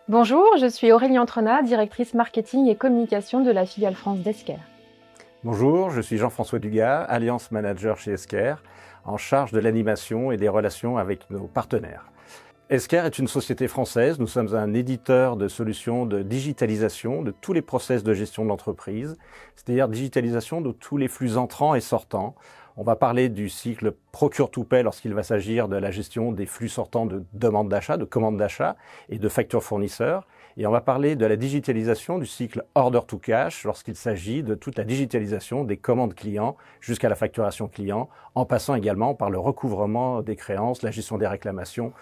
Bonjour, je suis Aurélie Entrenat, directrice marketing et communication de la filiale France d'Esker. Bonjour, je suis Jean-François Dugas, Alliance Manager chez Esker, en charge de l'animation et des relations avec nos partenaires. Esker est une société française, nous sommes un éditeur de solutions de digitalisation de tous les process de gestion de l'entreprise, c'est-à-dire digitalisation de tous les flux entrants et sortants. On va parler du cycle procure-to-pay lorsqu'il va s'agir de la gestion des flux sortants de demandes d'achat, de commandes d'achat et de factures fournisseurs. Et on va parler de la digitalisation du cycle order-to-cash lorsqu'il s'agit de toute la digitalisation des commandes clients jusqu'à la facturation client, en passant également par le recouvrement des créances, la gestion des réclamations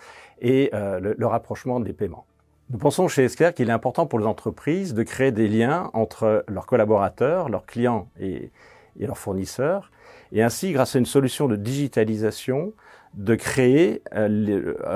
et le rapprochement des paiements. Nous pensons chez Esker qu'il est important pour les entreprises de créer des liens entre leurs collaborateurs, leurs clients et leurs fournisseurs, et ainsi, grâce à une solution de digitalisation, de créer un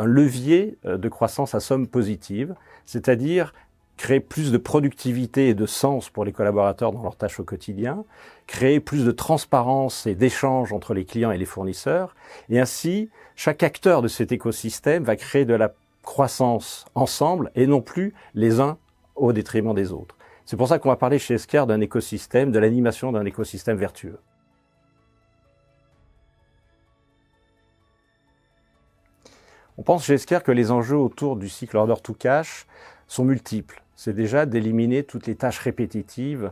levier de croissance à somme positive, c'est-à-dire créer plus de productivité et de sens pour les collaborateurs dans leurs tâches au quotidien, créer plus de transparence et d'échange entre les clients et les fournisseurs, et ainsi, chaque acteur de cet écosystème va créer de la croissance ensemble et non plus les uns au détriment des autres. C'est pour ça qu'on va parler chez Esker d'un écosystème, de l'animation d'un écosystème vertueux. On pense chez Esker que les enjeux autour du cycle order-to-cash sont multiples. C'est déjà d'éliminer toutes les tâches répétitives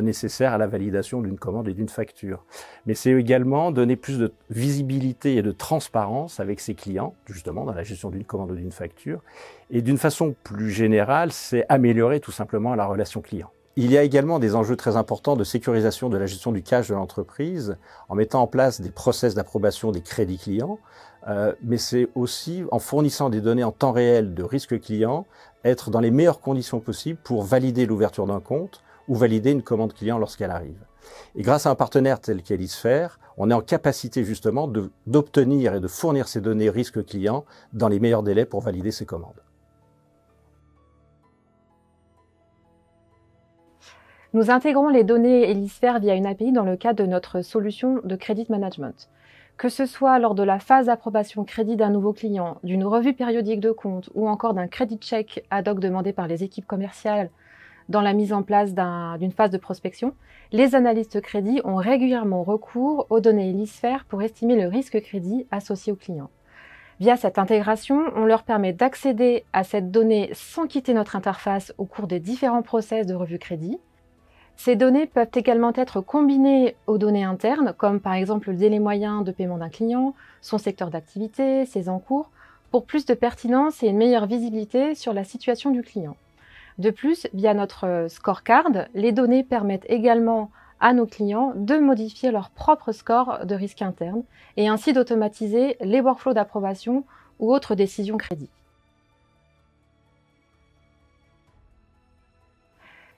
nécessaires à la validation d'une commande et d'une facture. Mais c'est également donner plus de visibilité et de transparence avec ses clients, justement dans la gestion d'une commande ou d'une facture. Et d'une façon plus générale, c'est améliorer tout simplement la relation client. Il y a également des enjeux très importants de sécurisation de la gestion du cash de l'entreprise en mettant en place des process d'approbation des crédits clients, mais c'est aussi en fournissant des données en temps réel de risque client, être dans les meilleures conditions possibles pour valider l'ouverture d'un compte ou valider une commande client lorsqu'elle arrive. Et grâce à un partenaire tel qu'Elisphère, on est en capacité justement d'obtenir et de fournir ces données risque client dans les meilleurs délais pour valider ces commandes. Nous intégrons les données Elisphère via une API dans le cadre de notre solution de credit management. Que ce soit lors de la phase d'approbation crédit d'un nouveau client, d'une revue périodique de compte ou encore d'un credit check ad hoc demandé par les équipes commerciales dans la mise en place d'une phase de prospection, les analystes crédit ont régulièrement recours aux données Elisphère pour estimer le risque crédit associé au client. Via cette intégration, on leur permet d'accéder à cette donnée sans quitter notre interface au cours des différents process de revue crédit. Ces données peuvent également être combinées aux données internes, comme par exemple le délai moyen de paiement d'un client, son secteur d'activité, ses encours, pour plus de pertinence et une meilleure visibilité sur la situation du client. De plus, via notre scorecard, les données permettent également à nos clients de modifier leur propre score de risque interne et ainsi d'automatiser les workflows d'approbation ou autres décisions crédit.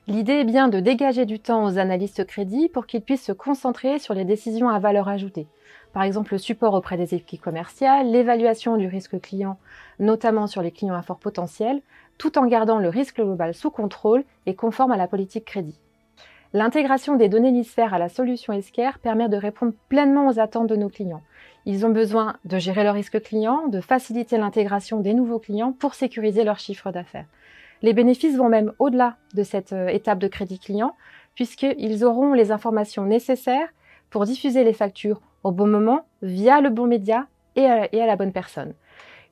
L'idée est bien de dégager du temps aux analystes crédit pour qu'ils puissent se concentrer sur les décisions à valeur ajoutée. Par exemple, le support auprès des équipes commerciales, l'évaluation du risque client, notamment sur les clients à fort potentiel, tout en gardant le risque global sous contrôle et conforme à la politique crédit. L'intégration des données Elisphère à la solution Esker permet de répondre pleinement aux attentes de nos clients. Ils ont besoin de gérer leur risque client, de faciliter l'intégration des nouveaux clients pour sécuriser leur chiffre d'affaires. Les bénéfices vont même au-delà de cette étape de crédit client, puisqu'ils auront les informations nécessaires pour diffuser les factures au bon moment, via le bon média et à la bonne personne.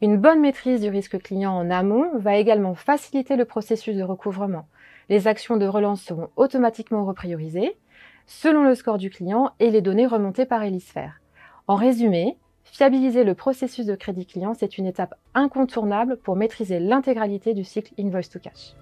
Une bonne maîtrise du risque client en amont va également faciliter le processus de recouvrement. Les actions de relance seront automatiquement repriorisées selon le score du client et les données remontées par Elisphère. En résumé, fiabiliser le processus de crédit client, c'est une étape incontournable pour maîtriser l'intégralité du cycle Invoice to Cash.